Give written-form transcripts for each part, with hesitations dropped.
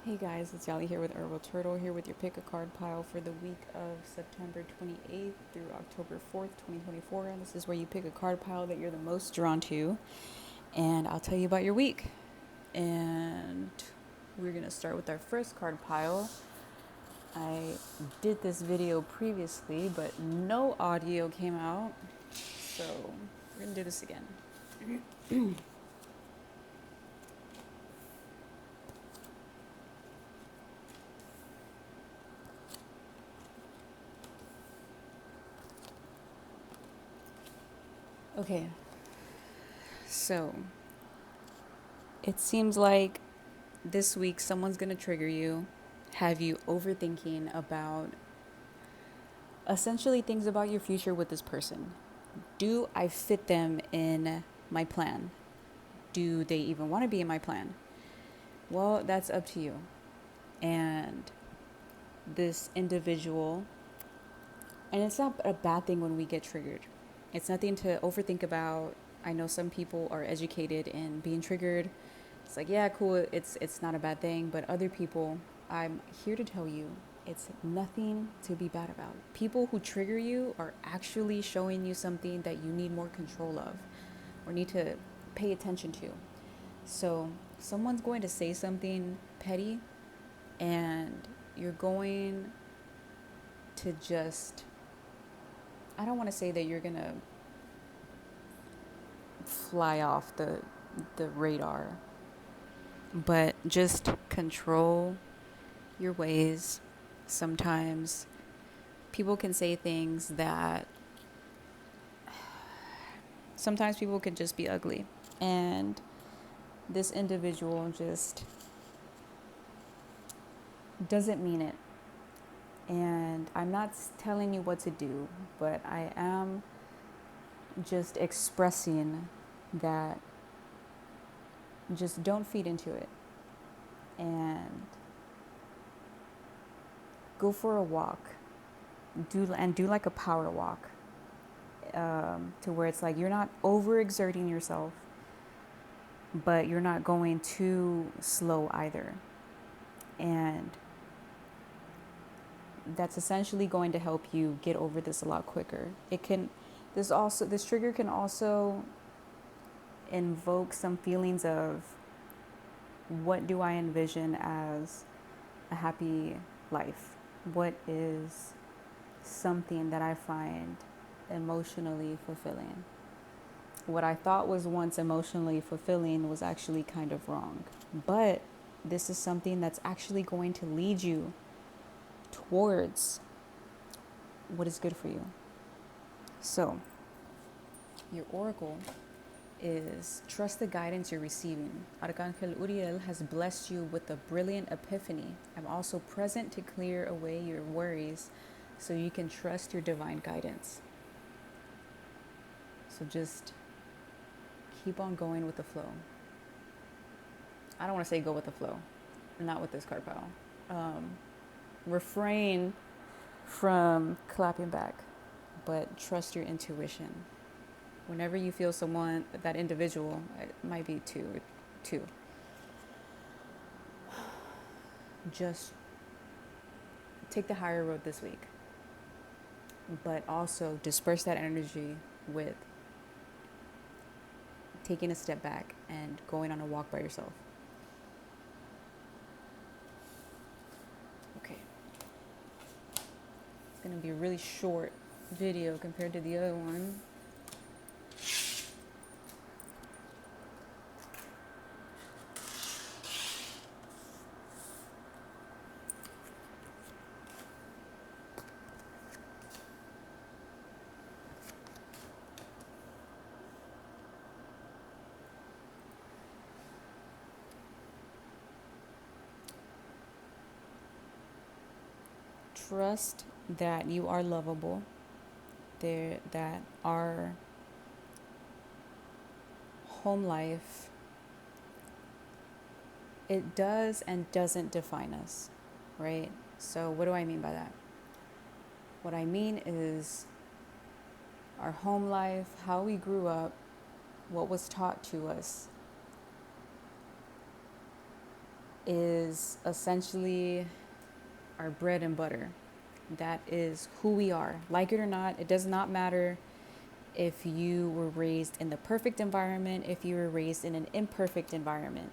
Hey guys, it's Yali here with Herbal Turtle, here with your pick a card pile for the week of September 28th through October 4th, 2024. And this is where you pick a card pile that you're the most drawn to, and I'll tell you about your week. And we're going to start with our first card pile. I did this video previously, but no audio came out, so we're going to do this again. Okay, so it seems like this week someone's going to trigger you, have you overthinking about essentially things about your future with this person. Do I fit them in my plan? Do they even want to be in my plan? Well, that's up to you. And this individual, and it's not a bad thing when we get triggered. It's nothing to overthink about. I know some people are educated in being triggered. It's like, yeah, cool, it's not a bad thing, but other people, I'm here to tell you, it's nothing to be bad about. People who trigger you are actually showing you something that you need more control of or need to pay attention to. So, someone's going to say something petty and you're going to just, I don't want to say that you're going to fly off the radar, but just control your ways. Sometimes people can say things that sometimes people can just be ugly. And this individual just doesn't mean it. And I'm not telling you what to do, but I am just expressing that just don't feed into it. And go for a walk. Do like a power walk. To where it's like you're not overexerting yourself, but you're not going too slow either. And that's essentially going to help you get over this a lot quicker. This trigger can also invoke some feelings of, what do I envision as a happy life? What is something that I find emotionally fulfilling? What I thought was once emotionally fulfilling was actually kind of wrong. But this is something that's actually going to lead you towards what is good for you. So, your oracle is trust the guidance you're receiving. Arcángel Uriel has blessed you with a brilliant epiphany. I'm also present to clear away your worries so you can trust your divine guidance. So just keep on going with the flow. I don't want to say go with the flow, not with this card pile. Refrain from clapping back, but trust your intuition. Whenever you feel someone, that individual, it might be two, just take the higher road this week, but also disperse that energy with taking a step back and going on a walk by yourself. Okay. It's going to be a really short video compared to the other one. Trust that you are lovable, that our home life, it does and doesn't define us, right? So what do I mean by that? What I mean is our home life, how we grew up, what was taught to us, is essentially our bread and butter. That is who we are. Like it or not, it does not matter if you were raised in the perfect environment, if you were raised in an imperfect environment.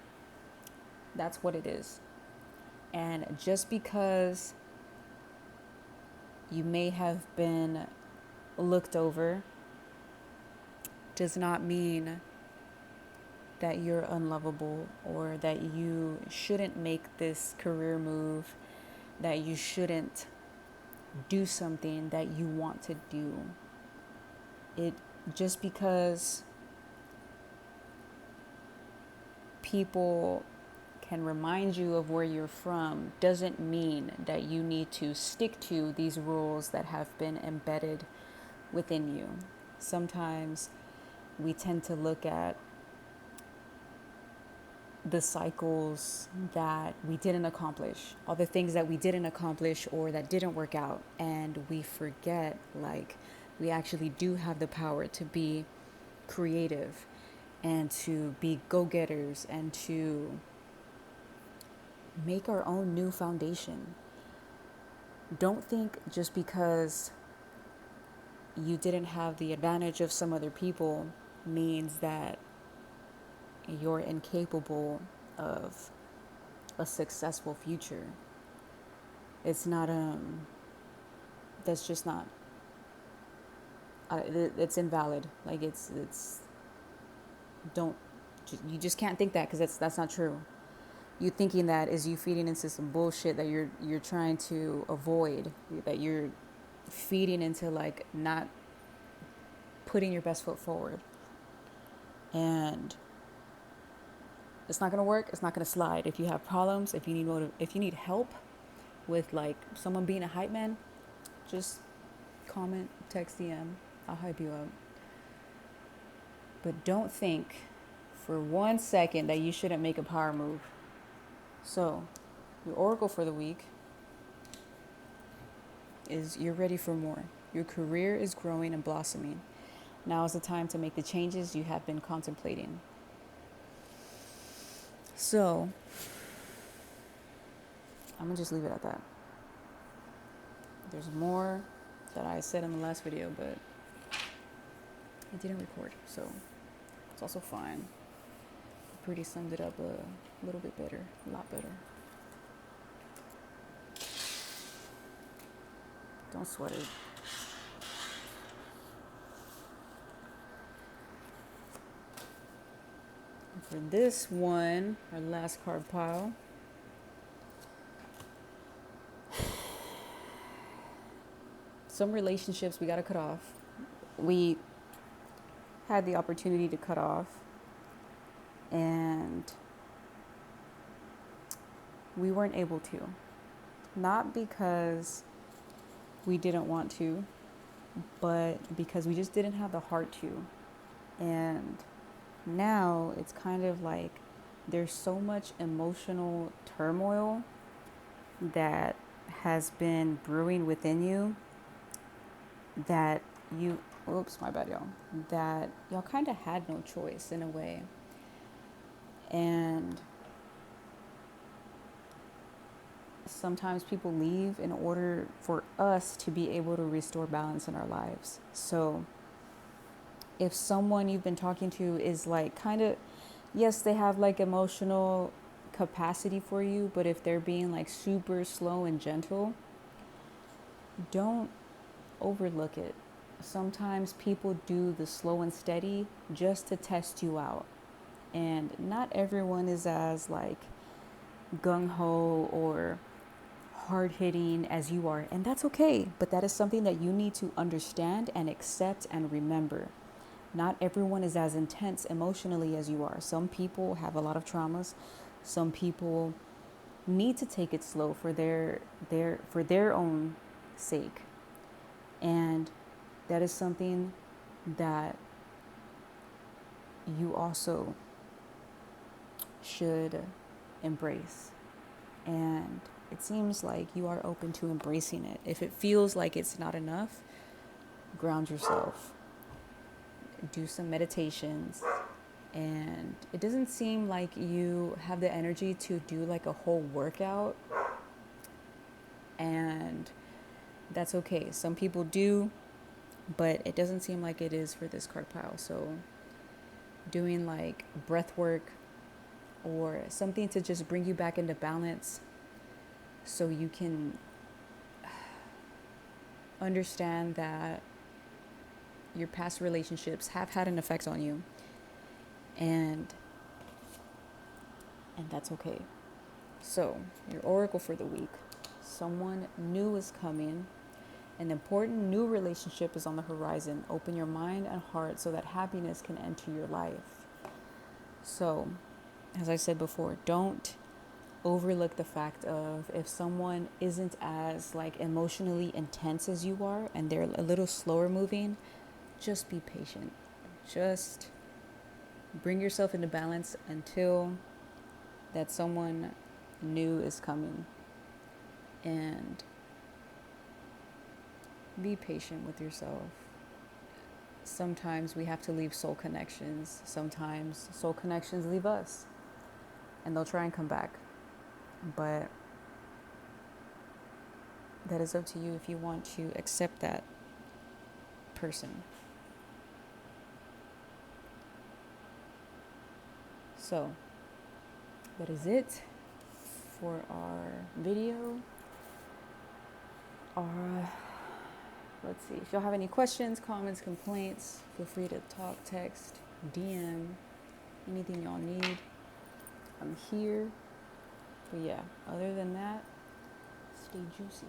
That's what it is. And just because you may have been looked over does not mean that you're unlovable or that you shouldn't make this career move, that you shouldn't do something that you want to do. It just because people can remind you of where you're from doesn't mean that you need to stick to these rules that have been embedded within you. Sometimes we tend to look at the cycles that we didn't accomplish, all the things that we didn't accomplish or that didn't work out, and we forget like we actually do have the power to be creative and to be go-getters and to make our own new foundation. Don't think just because you didn't have the advantage of some other people means that you're incapable of a successful future. It's not that's just not it's invalid. Like it's don't you just can't think that, because that's not true. You thinking that is you feeding into some bullshit that you're trying to avoid, that you're feeding into, like not putting your best foot forward. And it's not going to work. It's not going to slide. If you have problems, if you need help with like someone being a hype man, just comment, text, DM. I'll hype you up. But don't think for 1 second that you shouldn't make a power move. So, your oracle for the week is you're ready for more. Your career is growing and blossoming. Now is the time to make the changes you have been contemplating. So, I'm going to just leave it at that. There's more that I said in the last video, but I didn't record, so it's also fine. Pretty summed it up a little bit better, a lot better. Don't sweat it. And for this one, our last card pile, some relationships we got to cut off. We had the opportunity to cut off, and we weren't able to. Not because we didn't want to, but because we just didn't have the heart to. And now it's kind of like there's so much emotional turmoil that has been brewing within you that you, oops, my bad, y'all, that y'all kind of had no choice in a way. And sometimes people leave in order for us to be able to restore balance in our lives. So if someone you've been talking to is like kind of, yes, they have like emotional capacity for you, but if they're being like super slow and gentle, don't overlook it. Sometimes people do the slow and steady just to test you out. And not everyone is as like gung-ho or hard-hitting as you are, and that's okay. But that is something that you need to understand and accept and remember. Not everyone is as intense emotionally as you are. Some people have a lot of traumas. Some people need to take it slow for their own sake. And that is something that you also should embrace. And it seems like you are open to embracing it. If it feels like it's not enough, ground yourself. Do some meditations And it doesn't seem like you have the energy to do like a whole workout, and that's okay. Some people do, but it doesn't seem like it is for this card pile. So doing like breath work or something to just bring you back into balance so you can understand that your past relationships have had an effect on you, and that's okay. So your oracle for the week: someone new is coming. An important new relationship is on the horizon. Open your mind and heart so that happiness can enter your life. So, as I said before, don't overlook the fact of if someone isn't as like emotionally intense as you are and they're a little slower moving, just be patient. Just bring yourself into balance until that someone new is coming. And be patient with yourself. Sometimes we have to leave soul connections. Sometimes soul connections leave us and they'll try and come back. But that is up to you if you want to accept that person. So that is it for our video. Let's see. If y'all have any questions, comments, complaints, feel free to talk, text, DM, anything y'all need. I'm here. But yeah, other than that, stay juicy.